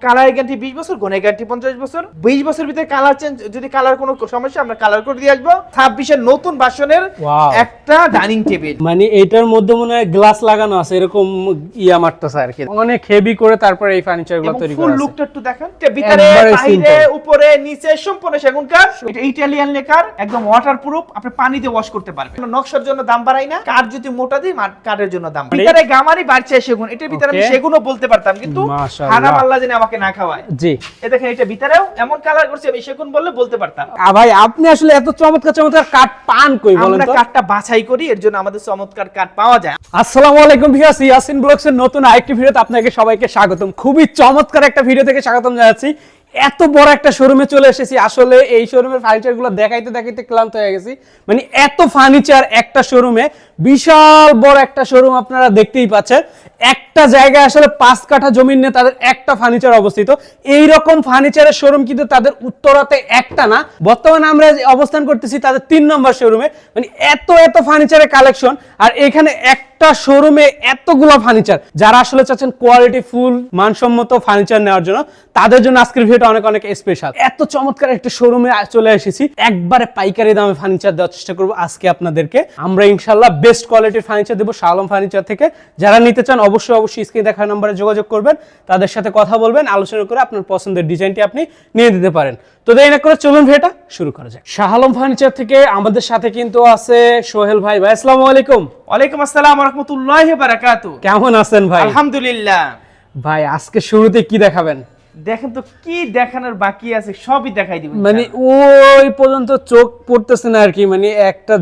Colour guarantee 20 বছর, গুণের guarantee 50 বছর। 20 বছর ভিতরে কালার চেঞ্জ, যদি কালার কোনো সমস্যা আমরা কালার করে দিয়ে আসবো। 26 এর নতুন ভার্সনের একটা ডাইনিং টেবিল, মানে এটার মধ্যে মনে হয় গ্লাস লাগানো আছে, এরকম ইয়া মারতেছে আর কি, অনেক হেভি করে তারপরে এই ফার্নিচারগুলো তৈরি করা আছে। ফুল লুকটা একটু দেখেন, ভিতরে বাইরে উপরে নিচে সম্পূর্ণ সেগুন কাঠ। এটা ইতালিয়ান লেকার, একদম ওয়াটারপ্রুফ, আপনি পানি দিয়ে ওয়াশ করতে পারবেন। নকশার জন্য দাম বাড়াই না, কাঠ যদি মোটা দিই কাঠের জন্য দাম। ভিতরে গামারি বাড়ছে সেগুন, এটার ভিতরে আমি সেগুনও বলতে পারতাম, কিন্তু হারাম আল্লাহ জানে আমাকে না খাওয়ায়। জি, এই দেখেন এটা ভিতরেও এমন কালার করছে, আমি সেগুন বললে বলতে পারতাম। ভাই আপনি আসলে এত চমৎকার চমৎকার কাঠ পান কই বলেন তো? আমরা কাঠটা বাছাই করি, এর জন্য আমাদের চমৎকার কাঠ পাওয়া যায়। আসসালামু আলাইকুম ভিউয়ার্স, ইয়াসিন ব্লগস এর নতুন আরেকটি ভিডিওতে আপনাকে সবাইকে স্বাগতম। খুবই চমৎকার একটা ভিডিও থেকে স্বাগতম জানাচ্ছি। এত বড় একটা শোরুমে চলে এসেছি, আসলে এই শোরুমের ফার্নিচারগুলো দেখাইতে দেখাইতে ক্লান্ত হয়ে গেছি। মানে এত ফার্নিচার একটা শোরুমে, বিশাল বড় একটা শোরুম আপনারা দেখতেই পাচ্ছেন। একটা জায়গায় আসলে 5 কাঠা জমি নিয়ে তাদের একটা ফার্নিচার অবস্থিত। এই রকম ফার্নিচারের শোরুম কিন্তু তাদের উত্তরাতে একটা না, বর্তমানে আমরা অবস্থান করতেছি তাদের 3 নম্বর শোরুমে। মানে এত এত ফার্নিচারের কালেকশন, আর এখানে একটা শোরুমে এতগুলো ফার্নিচার। যারা আসলে চাচ্ছেন কোয়ালিটি ফুল মানসম্মত ফার্নিচার নেওয়ার জন্য, তাদের জন্য আজকের ভিডিওটা অনেক অনেক স্পেশাল। এত চমৎকার একটা শোরুমে চলে এসেছি, একবারে পাইকারি দামে ফার্নিচার দেওয়ার চেষ্টা করবো আজকে আপনাদেরকে। আমরা ইনশাআল্লাহ বেস্ট কোয়ালিটির ফার্নিচার দেবো শাহ আলম ফার্নিচার থেকে। যারা নিতে চান অবশ্যই স্ক্রিনে দেখা নম্বরে যোগাযোগ করবেন, তাদের সাথে কথা বলবেন, আলোচনা করে আপনার পছন্দের ডিজাইনটি আপনি নিয়ে দিতে পারেন। তো দেরি না করে চলুন ভিডিওটা শুরু করা যাক। শাহ আলম ফার্নিচার থেকে আমাদের সাথে কিন্তু আছে সোহেল ভাই। ভাই আসসালামু আলাইকুম। ওয়ালাইকুম আসসালাম ওয়া রাহমাতুল্লাহি ওয়া বারাকাতুহু। কেমন আছেন ভাই? আলহামদুলিল্লাহ। ভাই আজকে শুরুতে কি দেখাবেন? দেখেন তো কি দেখানোর বাকি আছে, সবই দেখাই দিব। মানে ওই পর্যন্ত চোখ পড়তেছে না আর কি। মানে একটা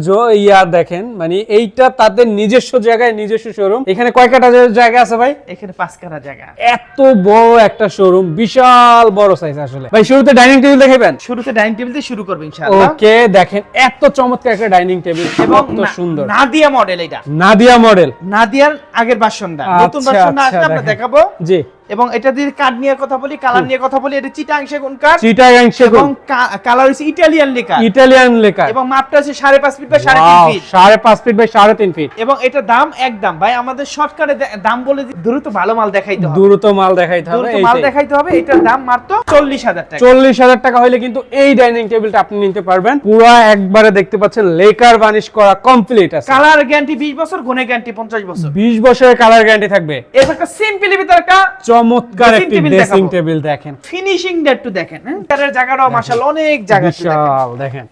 দেখেন, মানে এইটা তাদের নিজস্ব জায়গায় নিজস্ব শোরুম। এখানে কয় কাঠা জায়গা আছে ভাই? এখানে 5 কাঠা জায়গা। এত বড় একটা শোরুম, বিশাল বড় সাইজ আসলে। ভাই শুরুতে ডাইনিং টেবিল দেখাবেন? শুরুতে ডাইনিং টেবিল দিয়ে শুরু করব ইনশাআল্লাহ। ওকে, দেখেন এত চমৎকার একটা ডাইনিং টেবিল এবং কত সুন্দর। নাদিয়া মডেল, এটা নাদিয়া মডেল, নাদিয়ার আগের ভার্সনটা, নতুন ভার্সনটা আছে আমরা দেখাবো। জি, এবং এটা দিয়ে কাঠ নিয়ে কথা বলি, কালার নিয়ে কথা বলি। এটা চিটাং সেগুন কাঠ, চিটাং সেগুন, এবং কালার হচ্ছে ইতালিয়ান লেকার, ইতালিয়ান লেকার, এবং মাপটা আছে 5.5 feet by 3.5 feet, 5.5 feet by 3.5 feet. এবং এটা দাম একদম ভাই আমাদের শর্টকাটে দাম বলে দ্রুত ভালো মাল দেখাইতে হবে, দ্রুত মাল দেখাইতে হবে, দ্রুত মাল দেখাইতে হবে। এটার দাম মাত্র 40,000 টাকা। 40,000 টাকা হলে কিন্তু এই ডাইনিং টেবিলটা আপনি নিতে পারবেন। পুরো একবারে দেখতে পাচ্ছেন লেকার বানিশ করা কমপ্লিট আছে। কালার গ্যারান্টি 20 বছর, গুণের গ্যারান্টি 50 বছর। 20 বছরের কালার গ্যারান্টি থাকবে। এর একটা সিম্পলের ভিতরে একটা চমৎকার একটা ড্রেসিং টেবিল দেখেন, ফিনিশিংটা একটু দেখেন। এর জায়গাটাও মাশাআল্লাহ অনেক জায়গা বিশাল দেখেন,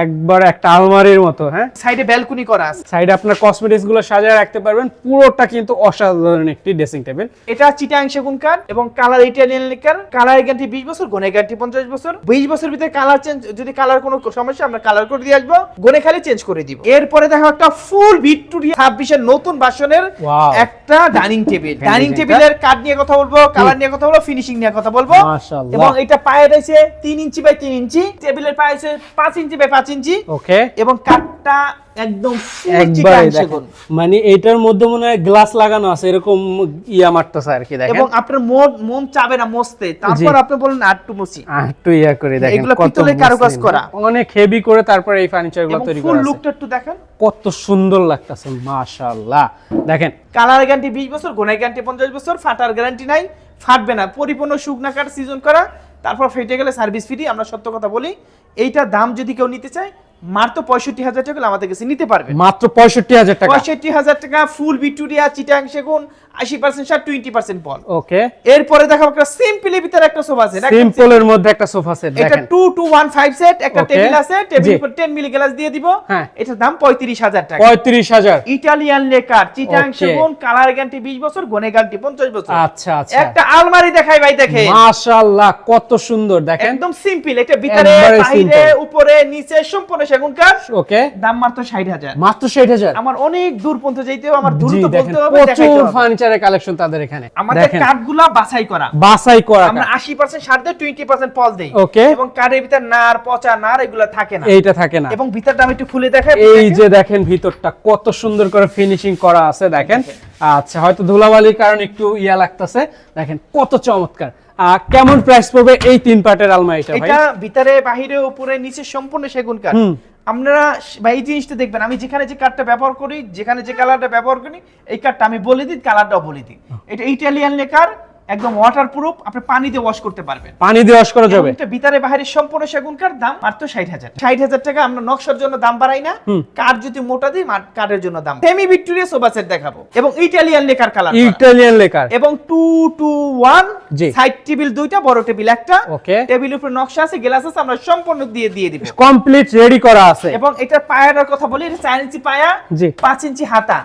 একবার একটা আলমারির মতো। হ্যাঁ, সাইডে ব্যালকনি করা আছে, সাইডে আপনার কসমেটিক্স গুলো সাজিয়ে রাখতে পারবেন। পুরোটা কিন্তু অসাধারণ একটি ড্রেসিং টেবিল। এটা চিটাং সেগুন কাঠ এবং colour Italian lacquer. Colour guarantee 20 বছর, গুণের গ্যারান্টি 50 বছর। 20 বছর ভিতরে কালার চেঞ্জ, যদি কালার কোনো সমস্যা আমরা কালার করে দিয়ে আসবো, গুণে খালি চেঞ্জ করে দিব। এরপরে দেখো একটা ফুল ভিক্টোরিয়া 26 এর নতুন ভার্সনের একটা ডাইনিং টেবিল। ডাইনিং টেবিলের কাঠ নিয়ে কথা বলবো, কালার নিয়ে কথা বলবো, ফিনিশিং নিয়ে কথা বলবো। মাশাআল্লাহ। এবং এটা পায়ে রয়েছে 3 ইঞ্চি বাই 3 ইঞ্চি, টেবিলের পায়ে আছে 5 ইঞ্চি বাই 5 ইঞ্চি। ওকে, এবং কাঠটা একদম একবারে দেখুন, মানে এটার মধ্যে মনে হয় গ্লাস লাগানো আছে, এরকম ইয়া মারতেছে আর কি। দেখেন, এবং আপনার মন চাবে না মস্তে, তারপর আপনি বলেন আটটু মুছি, আটটু ইয়া করে দেখেন। এগুলো পিতলের কারুকাজ করা, অনেক হেভি করে তারপরে এই ফার্নিচারগুলো তৈরি করা আছে। ফুল লুকটা একটু দেখেন, কত সুন্দর লাগতেছে মাশাআল্লাহ। দেখেন, কালার গ্যারান্টি 20 বছর, গুণের গ্যারান্টি 50 বছর। ফাটার গ্যারান্টি নাই, ফাটবে না। পরিপূর্ণ শুকনা কাঠ সিজন করা, তারপর ফেটে গেলে সার্ভিস ফ্রি। আমরা সত্য কথা বলি, এইটা দাম যদি কেউ নিতে চায় মাত্র 65,000 টাকা আমাদের কাছে নিতে পারবে। মাত্র 65,000 টাকা। 65,000 টাকা ফুল ভিক্টোরিয়া চিটাং সেগুন, 80% শার্ট, 20% পল। ওকে, এরপরে দেখো একটা সিম্পলের ভিতরে একটা সোফা সেট, সিম্পলের মধ্যে একটা সোফা সেট এটা দেখেন, 2215 সেট। একটা টেবিল আছে, টেবিল উপর 10 মিলি গ্লাস দিয়ে দিব। এটার দাম 35,000 টাকা। 35,000। ইতালিয়ান লেকার, চিটাং সেগুন, কালার গ্যারান্টি 20 বছর, গুণের গ্যারান্টি 50 বছর। আচ্ছা আচ্ছা, একটা আলমারি দেখাই ভাই, দেখেন মাশাআল্লাহ কত সুন্দর। দেখেন, একদম সিম্পল। এটা ভিতরে বাইরে উপরে নিচে সম্পূর্ণ সেগুন কাঠ। ওকে, দাম মাত্র 60,000। মাত্র 60,000। আমার অনেক দূর পর্যন্ত যাইতে হবে, আমার দ্রুত বলতে হবে, প্রচুর ফার্নিচারের কালেকশন তাদের এখানে। আমাদের কাঠগুলা বাছাই করা, আমরা 80% সার দেই, 20% পল দেই। ওকে, এবং কাঠের ভিতর নার পচা নার এগুলা থাকে না, এইটা থাকে না। এবং ভিতরটা আমি একটু খুলে দেখাই। এই যে দেখেন ভিতরটা কত সুন্দর করে ফিনিশিং করা আছে দেখেন। আচ্ছা, হয়তো ধুলাবালির কারণে একটু ইয়া লাগতেছে। দেখেন কত চমৎকার। কেমন প্রাইস পড়বে এই 3 পার্টের আলমারিটা ভাই? এটা ভিতরে বাহিরে উপরে নিচে সম্পূর্ণ সেগুন কাঠ। আপনারা ভাই এই জিনিসটা দেখবেন, আমি যেখানে যে কাঠটা ব্যবহার করি, যেখানে যে কালারটা ব্যবহার করি, এই কাঠটা আমি বলে দিই, কালারটাও বলে দিই। এটা ইতালিয়ান লেকার, একদম ওয়াটারপ্রুফ, আপনি পানি দিয়ে ওয়াশ করতে পারবেন। পানি দিয়ে ওয়াশ করা যাবে। এটা ভিতরে বাইরে সম্পূর্ণ সেগুন কাঠ, দাম মাত্র 60,000। 60,000 টাকা। আমরা নকশার জন্য দাম বাড়াই না, কাঠ যদি মোটা দিই কাঠের জন্য দাম। সেমি ভিক্টোরিয়া সোফা সেট দেখাবো এবং Italian lacquer colour, Italian lacquer এবং 2-2-1 জি। সাইড টেবিল দুইটা, বড় টেবিল একটা। ওকে, টেবিলের উপরে নকশা আছে, গ্লাস আছে, আমরা সম্পূর্ণ দিয়ে দিব। কমপ্লিট রেডি করা আছে। এবং এটার পায়াটার কথা বলি, এটা 4 ইঞ্চি পায়া, জি। 5 ইঞ্চি হাতা,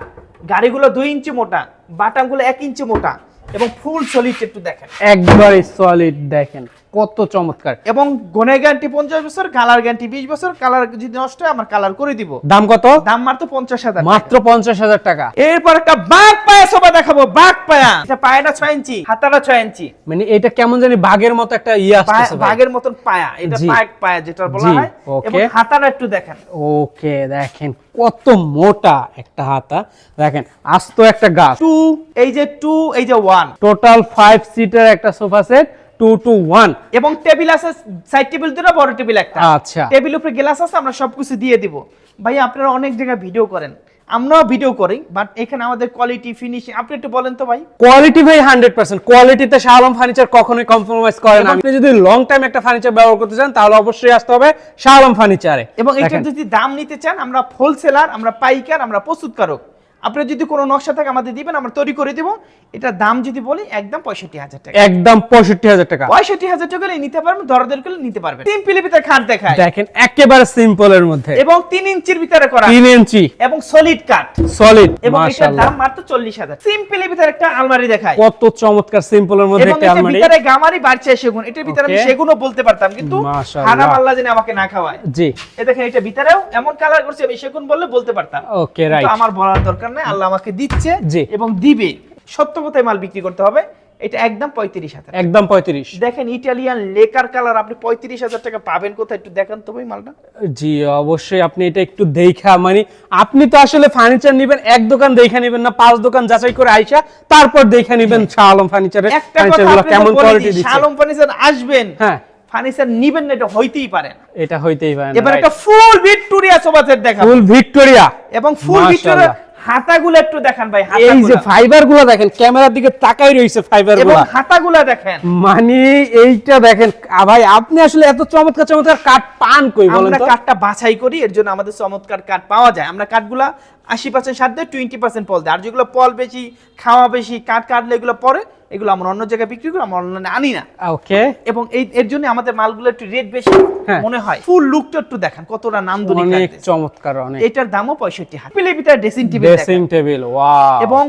গাড়িগুলো 2 ইঞ্চি মোটা, বাটামগুলো 1 ইঞ্চি মোটা এবং ফুল সলিড। একটু দেখেন, একবারে সলিড, দেখেন কত চমৎকার। এবং গনে গ্যারান্টি 50 বছর, কালার গ্যারান্টি 20 বছর। কালার যদি নষ্ট হয় আমরা কালার করে দিব। দাম কত? দাম মাত্র 50,000, মাত্র 50,000 টাকা। এরপর একটা বাঘ পায়া সোফা দেখাবো, বাঘ পায়া। এটা পায়াটা 6 ইঞ্চি, হাতাটা 6 ইঞ্চি। মানে এটা কেমন জানি বাঘের মতো একটা আসছে ভাই। বাঘের মতন পায়া, এটা জি। বাঘ পায়া যেটা বলা জি, হয়। ওকে। এবং হাতাটা একটু দেখেন, ওকে, দেখেন কত মোটা একটা হাতা, দেখেন আস্ত একটা গাছ। 2, এই যে 2, এই যে 1, টোটাল 5 সিটার একটা সোফা সেট, 2-1। এবং টেবিল আছে, সাইড টেবিল দুটো, বড় টেবিল একটা। আচ্ছা, টেবিল উপরে গ্লাস আছে, আমরা সবকিছু দিয়ে দিব। ভাই আপনারা অনেক জায়গায় ভিডিও করেন, আমরাও ভিডিও করি, বাট এখানে আমাদের কোয়ালিটি ফিনিশিং আপনি একটু বলেন তো ভাই। কোয়ালিটি ভাই 100%। কোয়ালিটিতে শাহ আলম ফার্নিচার কখনোই কম্প্রোমাইজ করে না। আপনি যদি লং টাইম একটা ফার্নিচার ব্যবহার করতে চান তাহলে অবশ্যই আসতে হবে শাহ আলম ফার্নিচারে। এবং এটা যদি দাম নিতে চান, আমরা হোলসেলার, আমরা পাইকার, আমরা প্রস্তুতকারক। আপনি যদি কোনো নকশা থাকে আমাদের দিবেন, আমরা তৈরি করে দিব। এটা দাম যদি বলি একদম 65,000 টাকা। একদম 65,000 টাকা। 65,000 টাকা নিতে পারবেন, দরদের করে নিতে পারবেন। সিম্পলি ভিতরে খাট দেখায়, দেখেন একেবারে সিম্পলের মধ্যে, এবং 3 ইঞ্চির ভিতরে করা, 3 ইঞ্চি এবং সলিড কাঠ, সলিড। এবং এটার মাশাআল্লাহ, দাম মাত্র 40,000। সিম্পলি ভিতরে একটা আলমারি দেখায়, কত চমৎকার সিম্পলের মধ্যে এবং একটা এটার আলমারি। ভিতরে গামারি বাড়ছে সেগুন। এটার ভিতরে আমি Okay. সেগুনও বলতে পারতাম, কিন্তু মাশাআল্লাহ। হারাম আল্লাহ জানে আমাকে না খাওয়ায়। জি, এই দেখেন, এটা ভিতরেও এমন কালার করছে, আমি সেগুন বললে বলতে পারতাম। ওকে, কিন্তু রাইট। আমার বলার দরকার নাই, আল্লাহ আমাকে দিচ্ছে জি। এবং দিবে। সত্য কথায় মাল বিক্রি করতে হবে। এটা একদম 35,000। একদম 35। দেখেন ইটালিয়ান লেকার কালার, আপনি 35,000 টাকা পাবেন কোথায়? একটু দেখান তো ভাই মালটা। জি, অবশ্যই আপনি এটা একটু দেখা, মানে আপনি তো আসলে ফার্নিচার নেবেন, এক দোকান দেখা নেবেন না, 5 দোকান যাচাই করে আইসা তারপর দেখা নেবেন শাহ আলম ফার্নিচারের একটা কথা ফার্নিচারগুলো আপনাদের কেমন বলে কোয়ালিটি দিই, দিচ্ছে। শাহ আলম ফার্নিচার আসবেন, হ্যাঁ, ফার্নিচার নিবেন না, এটা হইতেই পারে না। এটা হইতেই পারে না। এবার একটা ফুল ভিক্টোরিয়া সোফা সেট দেখাবো, ফুল ভিক্টোরিয়া, এবং ফুল ভিক্টোরিয়া হাতাগুলো একটু দেখান ভাই। এই যে হাতাগুলো, ফাইবারগুলো দেখেন, ক্যামেরার দিকে তাকাই রইছে এবং ফাইবারগুলো, হাতাগুলো দেখেন। মানে এইটা দেখেন ভাই, আপনি আসলে এত চমৎকার চমৎকার কাঠ পান কই বলেন আমরা তো? কাঠটা বাছাই করি, এর জন্য আমাদের চমৎকার কাঠ পাওয়া যায়। আমরা কাঠগুলা 80% সার দেয়, 20% পল দেয়। আর যেগুলো পল বেশি, খাওয়া বেশি, কাঠ কাটলে এগুলো পরে, এগুলো আমরা অন্য জায়গায় বিক্রি করি, আমরা অনলাইনে আনি না। ওকে, এবং এর জন্য আমাদের মালগুলো একটু রেট বেশি হ্যাঁ। মনে হয়। ফুল লুকটা একটু দেখেন, কতটা নান্দনিক অনেক লাগতেছে। চমৎকার, অনেক। এটার দামও 65,000। পিলের ভিতরে dressing table dressing table, wow, এবং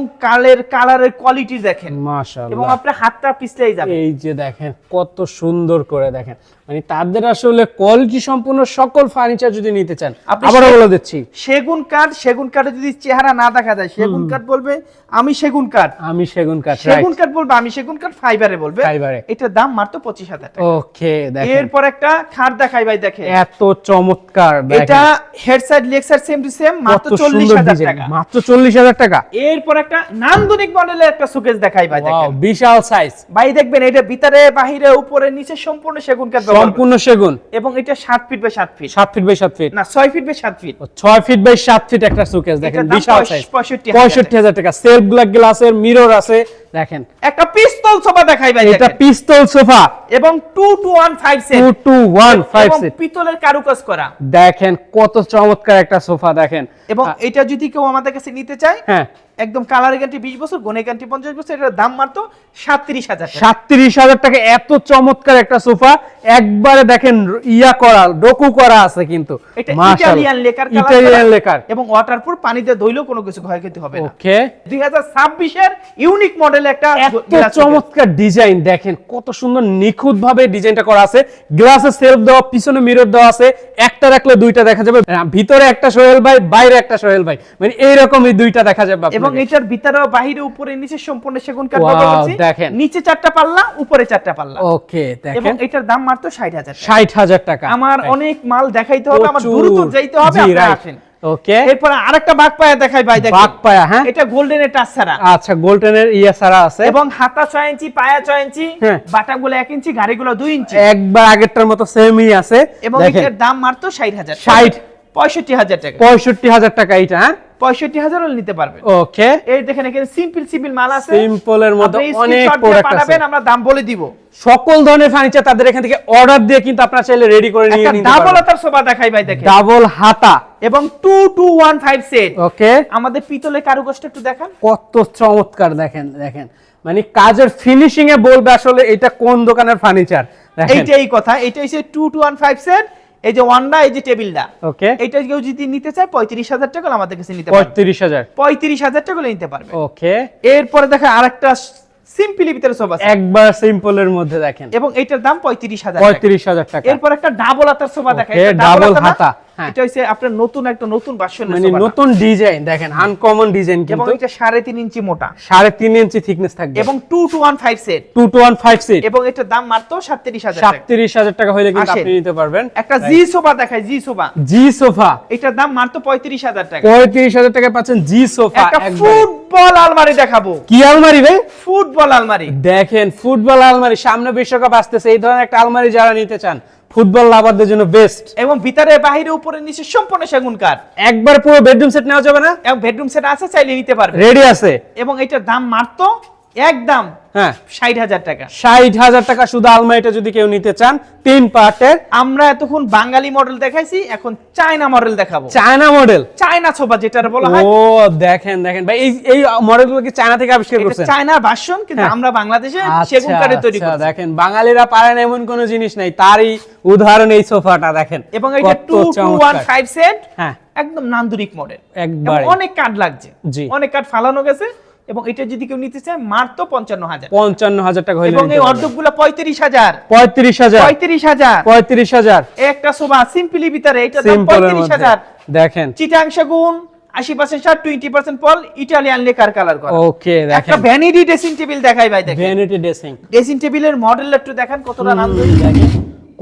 কালারের কোয়ালিটি দেখেন, এবং মাশাআল্লাহ। আপনার হাতটা পিছলেই যাবে। এই যে দেখেন কত সুন্দর করে, দেখেন মানে তাদের আসলে কোয়ালিটি সম্পূর্ণ সকল ফার্নিচার যদি নিতে চান, আপনি আবারও বলে দিচ্ছি, সেগুন কাঠে যদি চেহারা না দেখা যায়, সেগুন কাঠ বলবে আমি সেগুন কাঠ, আমি সেগুন কাঠ, সেগুন কাঠ বলবে আমি সেগুন কাঠ, ফাইবারে বলবে। ফাইবারে। এটার দাম মাত্র 25,000 টাকা। ওকে, দেখেন এরপর একটা খাট দেখাই ভাই, দেখেন এত চমৎকার, দেখেন এটা head side leg side same to same, মাত্র কত সুন্দর 40,000 ডিজাইন, টাকা। মাত্র 40,000 টাকা। এরপর একটা নান্দনিক মডেলের একটা শোকেস দেখাই ভাই, ওয়াও, দেখেন বিশাল সাইজ, ভাই দেখবেন, এটা ভিতরে বাহিরে উপরে নিচে সম্পূর্ণ সেগুন কাঠ ব্যবহার করা। সম্পূর্ণ সেগুন, এবং এটা 7 feet by 7 feet, 7 feet by 7 feet না 6 feet by 7 feet, 6 feet by 7 feet একটা শোকেস, দেখেন এটার দাম বিশাল সাইজ, 65,000 65,000 টাকা। সেলফ ব্ল্যাক গ্লাসের মিরর আছে, দেখেন একটা পিস্তল সোফা দেখাই ভাই, এটা দেখেন পিস্তল সোফা, এবং 2-2-1-5 সেট, 2-2-1-5 এবং সেট, পিতলের কারুকাজ করা। দেখেন কত চমৎকার একটা সোফা, দেখেন। এবং এটা যদি কেউ আমাদের কাছে নিতে চায়, হ্যাঁ, একদম কালার গ্যারান্টি 20 বছর, গনে গ্যারান্টি 50 বছর, এটার দাম মাত্র 37,000 টাকা। 37,000 টাকা। এত চমৎকার একটা সোফা, একবারে দেখেন ইয়া করা, ডোকু করা আছে কিন্তু, এটা মাশাআল্লাহ, Italian lacquer colour, Italian lacquer, এবং ওয়াটারপ্রুফ, পানিতে ধুইলেও কোনো কিছু ক্ষয়ক্ষতি হবে না। ওকে। 2026 এর ইউনিক মডেল একটা এত glass চমৎকার ডিজাইন, দেখেন কত সুন্দর নিখুঁত ভাবে ডিজাইনটা করা আছে। গ্লাসে সেলফ দেওয়া, পিছনে মিরর দেওয়া আছে, একটা রাখলে দুইটা দেখা যাবে, ভিতরে একটা সোহেল ভাই, বাইরে একটা সোহেল ভাই, মানে এইরকমই দুইটা দেখা যাবে আপনাকে। এবং এটার ভিতরে বাহিরে উপরে নিচে সম্পূর্ণ সেগুন কাঠ Wow, ব্যবহার করছি। দেখেন। নিচে 4টা পাল্লা, উপরে 4টা পাল্লা, ওকে, এবং দেখেন এটার দাম মাত্র 60,000 টাকা। 60,000 টাকা। আমার অনেক মাল দেখাইতে হবে, আমার প্রচুর। দ্রুত যাইতে হবে, জি, আপনারা right. আসেন। ওকে, এরপর আরেকটা বাঘ পায়া দেখাই ভাই, দেখেন বাঘ পায়া, হ্যাঁ, এটা গোল্ডেনের টাচ ছাড়া, আচ্ছা গোল্ডেনের ইয়া সারা আছে, এবং হাতা 6 ইঞ্চি, পায়া 6 ইঞ্চি, হ্যাঁ। বাটাগুলো 1 ইঞ্চি, গাড়িগুলো 2 ইঞ্চি, একবার আগেরটার মতো সেমই আছে, এবং দেখেন এটার দাম মাত্র 60,000, 60 65,000 টাকা। 65,000 টাকা এইটা, হ্যাঁ 65,000 হলে নিতে পারবেন। ওকে, এই দেখেন এখানে সিম্পল মাল আছে, সিম্পলের মধ্যে আপনি অনেক screenshot দিয়ে প্রোডাক্ট আছে, পাঠাবেন, আমরা দাম বলে দিব। সকল ধরনের ফার্নিচার তাদের এখান থেকে অর্ডার দিয়ে কিন্তু আপনারা চাইলে রেডি করে নিয়ে একটা নিতে ডাবল পারবেন। হাতার সোফা দেখাই ভাই, দেখেন ডাবল হাতা এবং 2215 সেট। ওকে, আমাদের পিতলের কারুকাজটা একটু দেখান, কত চমৎকার, দেখেন দেখেন মানে কাজের ফিনিশিং এ বলবে আসলে এটা কোন দোকানের ফার্নিচার। দেখেন এইটাই কথা, এটা হচ্ছে 2215 সেট। এই যে ওয়ান্ডা, এই যে টেবিলটা, ওকে, এটা কেউ যদি নিতে চায় 35,000 টাকা আমাদের কাছে নিতে পারবে। 35,000 35,000 টাকা নিতে পারবে। ওকে, এরপরে দেখা আরেকটা সিম্পলি ভিতরে সোফা আছে, একবার সিম্পলের মধ্যে দেখেন, এবং এটার দাম 35,000 টাকা। 35,000 টাকা। এরপর একটা ডাবল হাতার সোফা দেখাই, Okay, এটা ডাবল double হাতা, হাতা, হ্যাঁ। এটা হচ্ছে আপনার নতুন ভার্সনের মানে সোফা, নতুন ডিজাইন, দেখেন আনকমন ডিজাইন, এবং কিন্তু এটা 3.5 ইঞ্চি মোটা 3.5 ইঞ্চি থিকনেস থাকবে, এবং 2215 সেট, 2215 সিট, এবং এটার দাম মাত্র 37,000 টাকা। 37,000 টাকা হলে কিন্তু আসেন। আপনি নিতে পারবেন। একটা জি সোফা দেখাই, জি সোফা, জি সোফা এটার দাম মাত্র 35,000 টাকা। 35,000 টাকা পাচ্ছেন জি সোফা। একটা একবারে। ফুটবল আলমারি দেখাবো, কি আলমারি ভাই? ফুটবল আলমারি। দেখেন ফুটবল আলমারি, সামনে বিশ্বকাপ আসতেছে, এই ধরনের একটা আলমারি যারা নিতে চান ফুটবল লাভারদের জন্য বেস্ট। এবং ভিতরে বাহিরে উপরে নিচে সম্পূর্ণ সেগুন কাঠ, একবার পুরো বেডরুম সেট নেওয়া যাবে না? এবং বেডরুম সেট আছে, চাইলে নিতে পারবে। রেডি আছে, এবং এটার দাম মাত্র একদম হ্যাঁ 60,000 টাকা। 60,000 টাকা শুধু আলমারিটা যদি কেউ নিতে চান 3 পার্টের। আমরা এতক্ষণ বাঙালি মডেল দেখাইছি, এখন চায়না মডেল দেখাবো। চায়না মডেল, চায়না সোফা যেটা বলা হয়, ও দেখেন দেখেন ভাই, এই মডেলগুলো কি চায়না থেকে আবিষ্কার এটা করছেন? চায়না ভার্সন, কিন্তু হ্যাঁ। আমরা বাংলাদেশে আচ্ছা, সেগুন কাঠে তৈরি আচ্ছা, করছি। দেখেন বাঙালিরা পারেন এমন কোনো জিনিস নাই, তারই উদাহরণ এই সোফাটা দেখেন। এবং এটা কত চমৎকার। 2215 সেট, হ্যাঁ একদম নান্দনিক মডেল, একবারে অনেক কাঠ লাগছে, জি। অনেক কাঠ ফালানো গেছে। এবং এটা যদি কেউ নিতে চায় মাত্র 55,000, 55,000 টাকা হইলে এবং নিতে এই পারবেন। অর্ধকগুলো 35,000, 35,000 35,000। 35,000 একটা সোফা সিম্পলি ভিতরে, এটা দাম সিম্পলের মধ্যে 35,000। দেখেন। চিটাং সেগুন 80% শার্ট, 20% পল, ইটালিয়ান লেকার কালার করা। ওকে, একটা দেখেন ভ্যানিটি ড্রেসিং টেবিল দেখাই ভাই, দেখেন ভ্যানিটি ড্রেসিং, ড্রেসিং টেবিলের মডেল একটু দেখেন কতটা নান্দনিক। দেখেন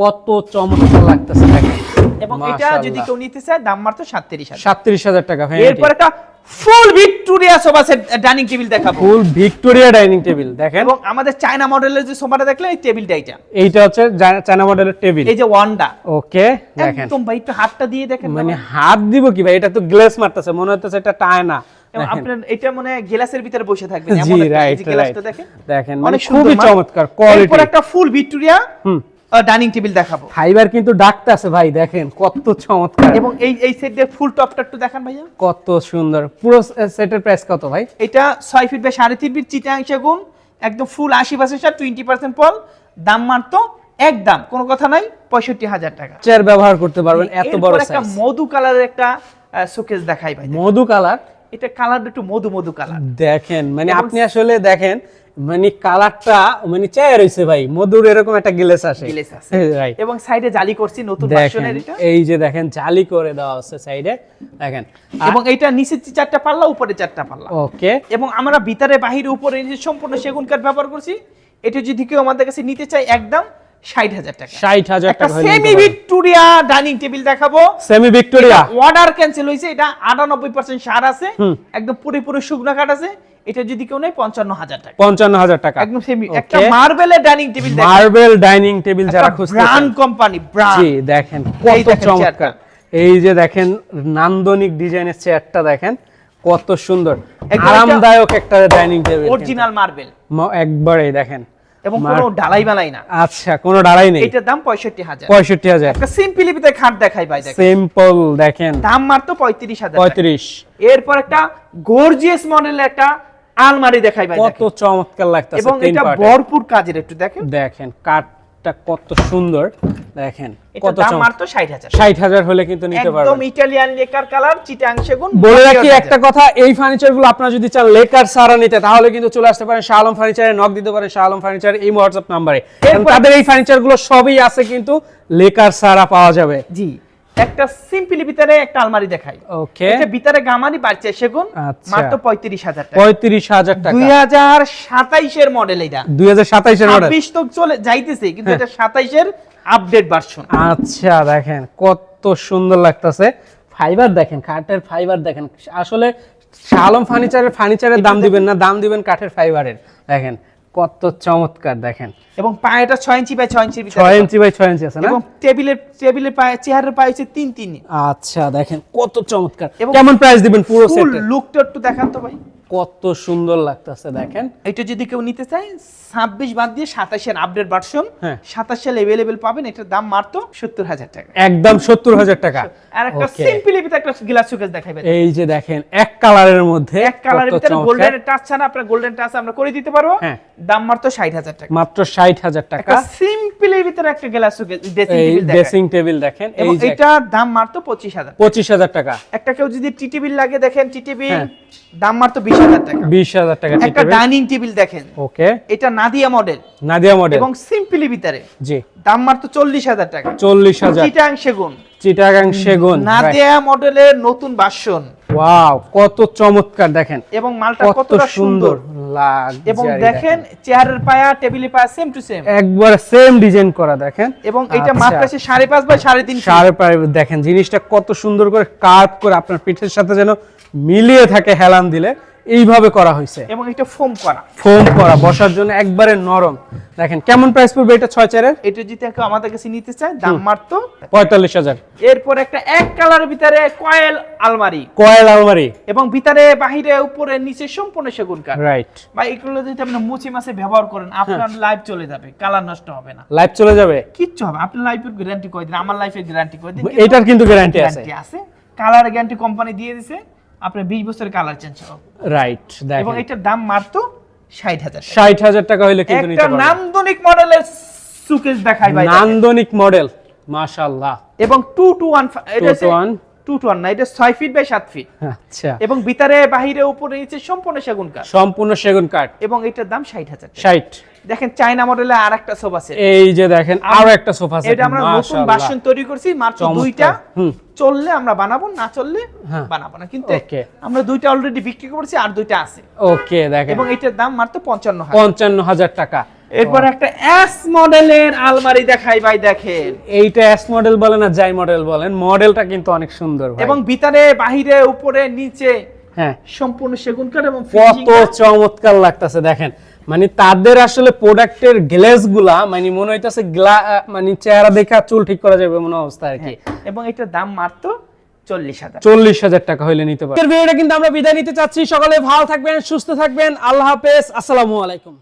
কত চমৎকার লাগতেছে, দেখেন। এবং এটা যদি কেউ নিতে চায় দাম মাত্র 37,000। 37,000 টাকা ভ্যানিটি। এরপর একটা ফুল Victoria sofa set dining table দেখাবো, ফুল ভিক্টোরিয়া ডাইনিং টেবিল দেখেন। এবং আমাদের চায়না মডেলের যে সোফাটা দেখলেন, এই টেবিলটা এটা, এইটা হচ্ছে চায়না মডেলের টেবিল। এই যে ওয়ান্ডা, ওকে দেখেন, একদম ভাই একটু হাতটা দিয়ে দেখেন, মানে হাত দিব কি ভাই, এটা তো গ্লেস মারতেছে, মনে হচ্ছে এটা টায় না। এবং আপনার এটা মনে হয় গ্লাসের ভিতরে বসে থাকবেন, জি এমন একটা, এই রাইট যে রাইট, গ্লাসটা দেখেন, দেখেন মানে অনেক খুবই সুন্দর চমৎকার কোয়ালিটি। এরপর একটা ফুল ভিক্টোরিয়া হুম ডাইনিং টেবিল দেখাবো, ফাইবার কিন্তু ডাকতেছে ভাই, দেখেন কত চমৎকার। এবং এই সেট দিয়ে ফুল টপটা একটু দেখান ভাইয়া, কত সুন্দর। পুরো সেটের প্রাইস কত ভাই? এটা 6 ফিট বাই 3.5 ফিট চিটাং সেগুন, একদম ফুল 80% শার্ট, 20% পল, দাম মাত্র একদম কোনো কথা নাই 65,000 টাকা। চেয়ার ব্যবহার করতে পারবেন, এত বড় এরপর একটা সাইজ। মধু কালারের একটা শোকেস দেখাই ভাই, মধু কালার, এটা কালারটা একটু মধু কালার, দেখেন মানে এবং আপনি আসলে দেখেন মানে কালারটা মানে চেয়ার হইছে ভাই, মধুর এরকম একটা গ্লেস আসে, গ্লেস আছে। রাইট। এবং সাইডে জালি করছি নতুন দেখেন ভার্সনের এটা, এই যে দেখেন জালি করে দেওয়া আছে সাইডে, দেখেন। এবং এটা নিচে 4টা পাল্লা, উপরে 4টা পাল্লা, ওকে, এবং আমরা ভিতরে বাহিরে উপরে এই যে সম্পূর্ণ সেগুন কাঠ ব্যবহার করছি। এটা যদি কেউ আমাদের কাছে নিতে চায় একদম 60,000 টাকা। 60,000 একটা টাকা হইলে সেমি ভিক্টোরিয়া ডাইনিং টেবিল দেখাবো, সেমি ভিক্টোরিয়া। অর্ডার ক্যান্সেল হয়েছে, এটা 98% সার আছে, একদম পুরোপুরি শুকনো কাঠ আছে। এটা যদি কেউ নেয় 55,000 টাকা, 55,000 টাকা একদম সেমি। Okay. একটা মার্বেলের ডাইনিং টেবিল দেখাবো, মার্বেল ডাইনিং টেবিল যারা খুঁজতেছেন, ব্র্যান্ড কোম্পানি, ব্র্যান্ড। জি দেখেন এই কত দেখেন চমৎকার। চেয়ারটা। এই যে দেখেন নান্দনিক ডিজাইনের চেয়ারটা দেখেন কত সুন্দর, একদম আরামদায়ক একটা ডাইনিং টেবিল, অরিজিনাল মার্বেল, একবারেই দেখেন। এবং কোনো ঢালাই বালাই না। আচ্ছা কোনো ডালাই নেই। এটার দাম 65,000। 65,000 একটা সিম্পলি ভিতরে খাট দেখাই ভাই, দেখেন সিম্পল, দেখেন দাম মাত্র 35,000। 35। এরপর একটা গর্জিয়াস মডেলের একটা আলমারি দেখাই ভাই, কত দেখেন। চমৎকার লাগতেছে, এবং এটা ভরপুর কাজের, একটু দেখেন, দেখেন কাঠটা কত সুন্দর, দেখেন এটা কত দাম চমৎকার। মাত্র 60,000। 60,000 হলে কিন্তু নিতে একদম পারবেন। ইটালিয়ান লেকার কালার, চিটাং সেগুন। বলে রাখি একটা কথা, এই ফার্নিচার গুলো আপনারা যদি চান লেকার সারা নিতে, তাহলে কিন্তু চলে আসতে পারেন শাহ আলম ফার্নিচারে, নক দিতে পারেন শাহ আলম ফার্নিচার এই হোয়াটসঅ্যাপ নাম্বারে। তাদের এই ফার্নিচার গুলো সবই আছে, কিন্তু লেকার সারা পাওয়া যাবে। জি, একটা সিম্পলি ভিতরে একটা আলমারি দেখাই। ওকে, এটা ভিতরে গামারি বাড়ছে সেগুন, আচ্ছা। মাত্র 35,000 টাকা। 35,000 টাকা। 2027 এর মডেল এটা, 2027 এর মডেল। 26 তো চলে যাইতেছে, কিন্তু এটা 27 এর আপডেট ভার্সন। আচ্ছা দেখেন কত সুন্দর লাগতেছে, ফাইবার দেখেন, কাঠের ফাইবার দেখেন। আসলে শাহ আলম ফার্নিচারের দাম দিবেন না, দাম দিবেন কাঠের ফাইবারের। দেখেন কত চমৎকার দেখেন। এবং পায়েটা 6 ইঞ্চি বাই 6 ইঞ্চির ভিতরে 6 ইঞ্চি বাই 6 ইঞ্চি আছে না? এবং টেবিলের পায়ে চেয়ারের পায়ে হচ্ছে 3 আচ্ছা দেখেন কত চমৎকার। এবং কেমন প্রাইস দিবেন পুরো ফুল সেটে? লুকটা একটু দেখান তো ভাই। কত সুন্দর লাগতেছে দেখেন। এটা যদি কেউ নিতে চায় 26 বাদ দিয়ে 27 এর আপডেট ভার্সন, হ্যাঁ। 27 সালে अवेलेबल পাবেন। এটার দাম মাত্র 70,000 টাকা। একদম 70,000 টাকা। আর একটা Okay. সিম্পলি ভিতরে একটা গ্লাস শোকেস দেখাইবেন। এই যে দেখেন এক কালারের মধ্যে এক কালারের কত ভিতরে চমৎকার। গোল্ডেন টাচ ছাড়া আপনার গোল্ডেন টাচ আমরা করে দিতে পারবো। হ্যাঁ। দাম মাত্র 60,000 টাকা। মাত্র 60,000 টাকা। একটা সিম্পলি ভিতরে একটা গ্লাস শোকেস ড্রেসিং এই টেবিল ড্রেসিং টেবিল দেখেন এবং এই যে এটার দাম মাত্র 25,000। 25,000 টাকা। একটা কেউ যদি টি টেবিল লাগে দেখেন, টি টেবিল হ্যাঁ। দাম মাত্র 20,000 টাকা। 20,000 টাকা টি একটা টেবিল। ডাইনিং টেবিল দেখেন, ওকে। এটা নাদিয়া মডেল নাদিয়া মডেল। এবং সিম্পলি ভিতরে জি। দাম মাত্র 40,000 টাকা। 40,000। চিটাং সেগুন, চিটাগাং সেগুন। নাদিয়া মডেলের নতুন ভার্সন। ওয়াও কত চমৎকার দেখেন। এবং মালটা কত কতটা সুন্দর সুন্দর। লাগছে। এবং দেখেন চেয়ারের পায়া টেবিলের পায়া সেম টু সেম। একবার সেম ডিজাইন করা দেখেন। এবং এটা আচ্ছা। মাত্র আছে 5.5 বাই 3.5 সাড়ে পায়ে দেখেন জিনিসটা কত সুন্দর করে কার্ভ করে আপনার পিঠের সাথে যেন মিলিয়ে থাকে হেলান দিলে এইভাবে করা হয়েছে। এবং এটা ফোম করা। ফোম করা বসার জন্য একবারে নরম। দেখেন কেমন প্রাইস পড়বে এটা 6 এটা যদি কেউ আমাদের কাছে নিতে চায় দাম মাত্র 45,000। এরপর একটা এক কালারের ভিতরে কয়েল আলমারি কয়েল আলমারি এবং ভিতরে বাহিরে উপরে নিচে সম্পূর্ণ সেগুন কাঠ। রাইট। বা এগুলো যদি আপনি মুচি মাছে ব্যবহার করেন আপনার লাইফ চলে যাবে, কালার নষ্ট হবে না, লাইভ চলে যাবে। কিচ্ছু হবে। আপনার লাইফের গ্যারান্টি করে দিন, আমার লাইফের গ্যারান্টি করে দিন। এটার কিন্তু গ্যারান্টি আছে। গ্যারান্টি আছে, কালার গ্যারান্টি কোম্পানি দিয়ে দিছে, আপনার 20 বছরের কালার চেঞ্জ হবে। রাইট। এবং দেখেন এটার দাম মাত্র 60,000 টাকা। 60,000 টাকা হইলে কিন্তু একটা নিতে পারবেন। নান্দনিক মডেলের সুকেস দেখাই ভাই। নান্দনিক মডেল মাশাআল্লাহ। এবং 2 to 1 এটা 2 to 1 2 to 1 না, এটা 6 ফিট বাই 7 ফিট। আচ্ছা। এবং ভিতরে বাহিরে উপরে নিচে সম্পূর্ণ সেগুন কাঠ। সম্পূর্ণ সেগুন কাঠ। এবং এটার দাম 60,000 টাকা। 60। দেখেন চায়না মডেলের আরেকটা সোফা সেট। এই যে দেখেন আরো একটা সোফা সেট। এটা আমরা নতুন ভার্সন তৈরি করছি, মাত্র চমৎকার। দুইটা। হুম। চললে আমরা বানাবো, না চললে হ্যাঁ। বানাবো না। কিন্তু Okay. আমরা দুইটা অলরেডি বিক্রি করেছি, আর দুইটা আছে। ওকে দেখেন এবং এটার দাম মাত্র 55,000। 55,000 টাকা। এরপর একটা এস মডেলের আলমারি দেখাই ভাই। দেখেন এইটা এস মডেল বলেন আর যাই মডেল বলেন, মডেলটা কিন্তু অনেক সুন্দর ভাই। এবং ভিতরে বাহিরে উপরে নিচে হ্যাঁ সম্পূর্ণ সেগুন কাঠ এবং কত finishing কাঠ। চমৎকার লাগতেছে দেখেন। মানে তাদের আসলে প্রোডাক্টের গ্লেজ গুলা মানে মনে হইতাছে মানে চেহারা দেখে আর চুল ঠিক করা যাবে মনে অবস্থা আর কি। এবং এটার দাম মাত্র 40,000। 40,000 টাকা হইলে নিতে পারবেন। ভিডিওটা কিন্তু আমরা বিদায় নিতে চাচ্ছি। সকলে ভালো থাকবেন, সুস্থ থাকবেন। আল্লাহ হাফেজ, আসসালামু আলাইকুম।